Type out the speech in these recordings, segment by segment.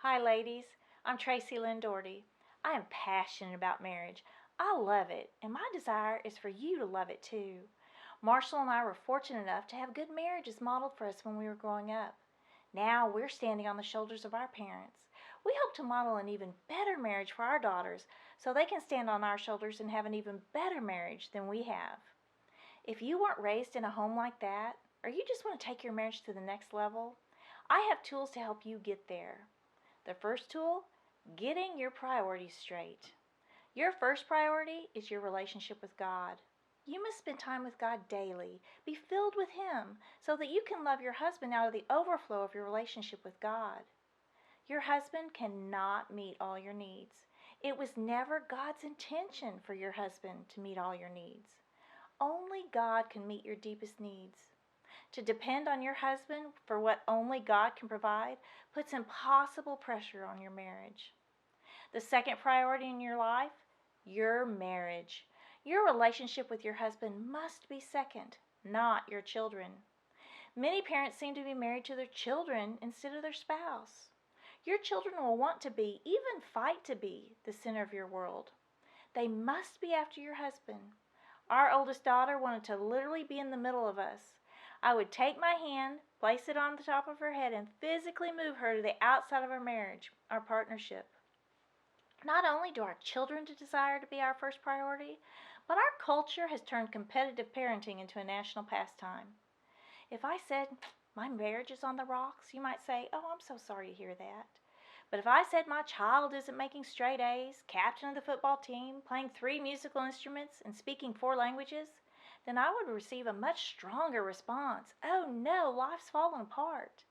Hi ladies, I'm Tracy Lynn Dougherty. I am passionate about marriage. I love it, and my desire is for you to love it too. Marshall and I were fortunate enough to have good marriages modeled for us when we were growing up. Now we're standing on the shoulders of our parents. We hope to model an even better marriage for our daughters so they can stand on our shoulders and have an even better marriage than we have. If you weren't raised in a home like that, or you just want to take your marriage to the next level, I have tools to help you get there. The first tool, getting your priorities straight. Your first priority is your relationship with God. You must spend time with God daily. Be filled with Him so that you can love your husband out of the overflow of your relationship with God. Your husband cannot meet all your needs. It was never God's intention for your husband to meet all your needs. Only God can meet your deepest needs. To depend on your husband for what only God can provide puts impossible pressure on your marriage. The second priority in your life, your marriage. Your relationship with your husband must be second, not your children. Many parents seem to be married to their children instead of their spouse. Your children will want to be, even fight to be, the center of your world. They must be after your husband. Our oldest daughter wanted to literally be in the middle of us. I would take my hand, place it on the top of her head, and physically move her to the outside of our marriage, our partnership. Not only do our children desire to be our first priority, but our culture has turned competitive parenting into a national pastime. If I said, my marriage is on the rocks, you might say, oh, I'm so sorry to hear that. But if I said my child isn't making straight A's, captain of the football team, playing 3 musical instruments, and speaking 4 languages, then I would receive a much stronger response. Oh no, life's fallen apart.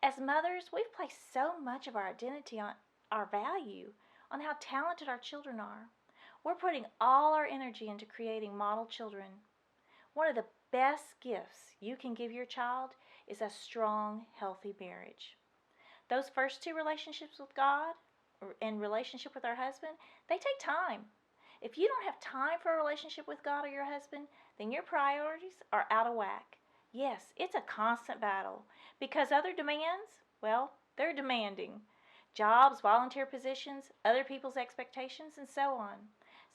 As mothers, we've placed so much of our identity on our value on how talented our children are. We're putting all our energy into creating model children. One of the best gifts you can give your child is a strong, healthy marriage. Those first 2 relationships with God and relationship with our husband, they take time. If you don't have time for a relationship with God or your husband, then your priorities are out of whack. Yes, it's a constant battle because other demands, well, they're demanding. Jobs, volunteer positions, other people's expectations, and so on.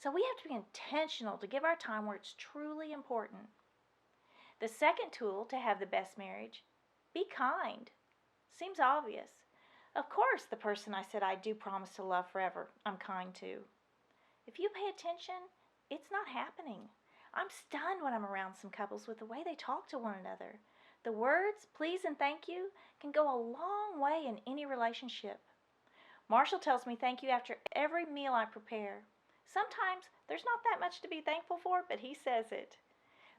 So we have to be intentional to give our time where it's truly important. The second tool to have the best marriage, be kind. Seems obvious. Of course, the person I said I do promise to love forever, I'm kind to. If you pay attention, it's not happening. I'm stunned when I'm around some couples with the way they talk to one another. The words, please and thank you, can go a long way in any relationship. Marshall tells me thank you after every meal I prepare. Sometimes there's not that much to be thankful for, but he says it.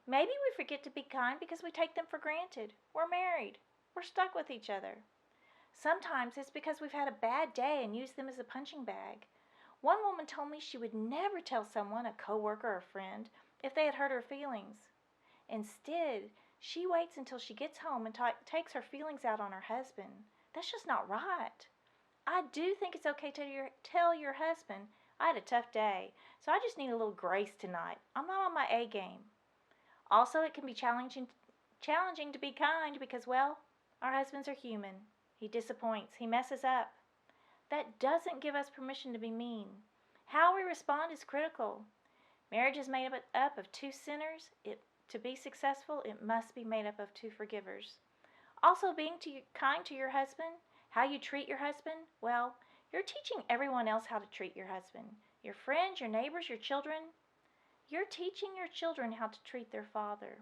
Maybe we forget to be kind because we take them for granted. We're married. We're stuck with each other. Sometimes it's because we've had a bad day and use them as a punching bag. One woman told me she would never tell someone, a coworker or a friend, if they had hurt her feelings. Instead, she waits until she gets home and takes her feelings out on her husband. That's just not right. I do think it's okay to tell your husband, I had a tough day, so I just need a little grace tonight. I'm not on my A game. Also, it can be challenging to be kind because, well, our husbands are human. He disappoints. He messes up. That doesn't give us permission to be mean. How we respond is critical. Marriage is made up of 2 sinners. To be successful, it must be made up of 2 forgivers. Also, being kind to your husband, how you treat your husband, well, you're teaching everyone else how to treat your husband. Your friends, your neighbors, your children. You're teaching your children how to treat their father.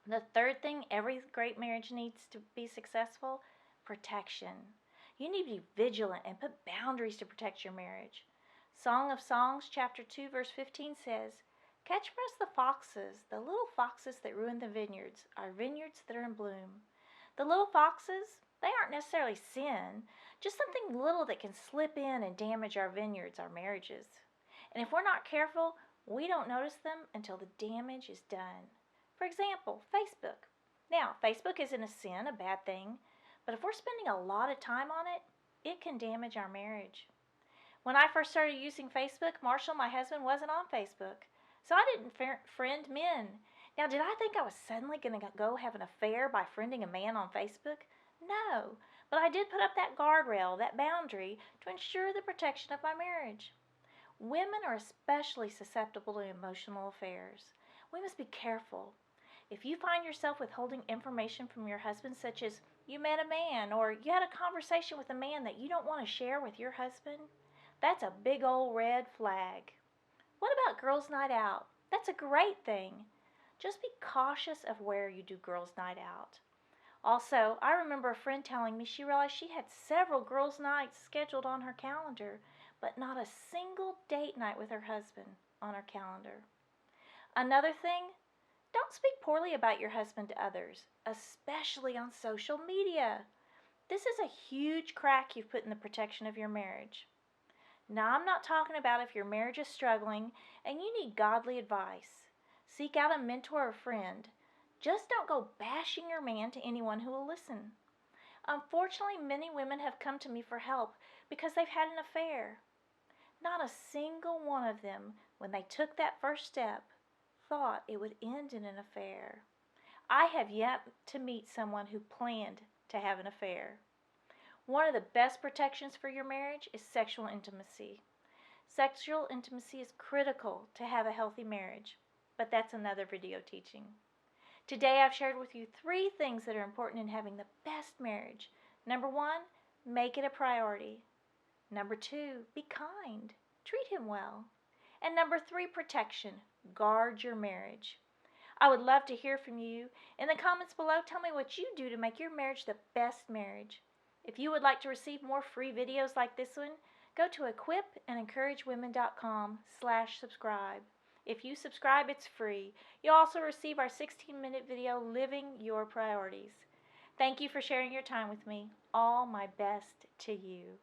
The third thing every great marriage needs to be successful, protection. You need to be vigilant and put boundaries to protect your marriage. Song of Songs, chapter 2, verse 15 says, catch for us the foxes, the little foxes that ruin the vineyards, our vineyards that are in bloom. The little foxes, they aren't necessarily sin, just something little that can slip in and damage our vineyards, our marriages. And if we're not careful, we don't notice them until the damage is done. For example, Facebook. Now, Facebook isn't a sin, a bad thing, but if we're spending a lot of time on it, it can damage our marriage. When I first started using Facebook, Marshall, my husband, wasn't on Facebook, so I didn't friend men. Now, did I think I was suddenly going to go have an affair by friending a man on Facebook? No, but I did put up that guardrail, that boundary, to ensure the protection of my marriage. Women are especially susceptible to emotional affairs. We must be careful. If you find yourself withholding information from your husband, such as you met a man or you had a conversation with a man that you don't want to share with your husband, that's a big old red flag. What about girls' night out? That's a great thing. Just be cautious of where you do girls' night out. Also, I remember a friend telling me she realized she had several girls' nights scheduled on her calendar, but not a single date night with her husband on her calendar. Another thing, don't speak poorly about your husband to others, especially on social media. This is a huge crack you've put in the protection of your marriage. Now, I'm not talking about if your marriage is struggling and you need godly advice. Seek out a mentor or friend. Just don't go bashing your man to anyone who will listen. Unfortunately, many women have come to me for help because they've had an affair. Not a single one of them, when they took that first step, thought it would end in an affair. I have yet to meet someone who planned to have an affair. One of the best protections for your marriage is sexual intimacy. Sexual intimacy is critical to have a healthy marriage, but that's another video teaching. Today I've shared with you 3 things that are important in having the best marriage. Number 1, make it a priority. Number 2, be kind. Treat him well. And number 3, protection. Guard your marriage. I would love to hear from you. In the comments below, tell me what you do to make your marriage the best marriage. If you would like to receive more free videos like this one, go to equipandencouragewomen.com/subscribe. If you subscribe, it's free. You'll also receive our 16-minute video, Living Your Priorities. Thank you for sharing your time with me. All my best to you.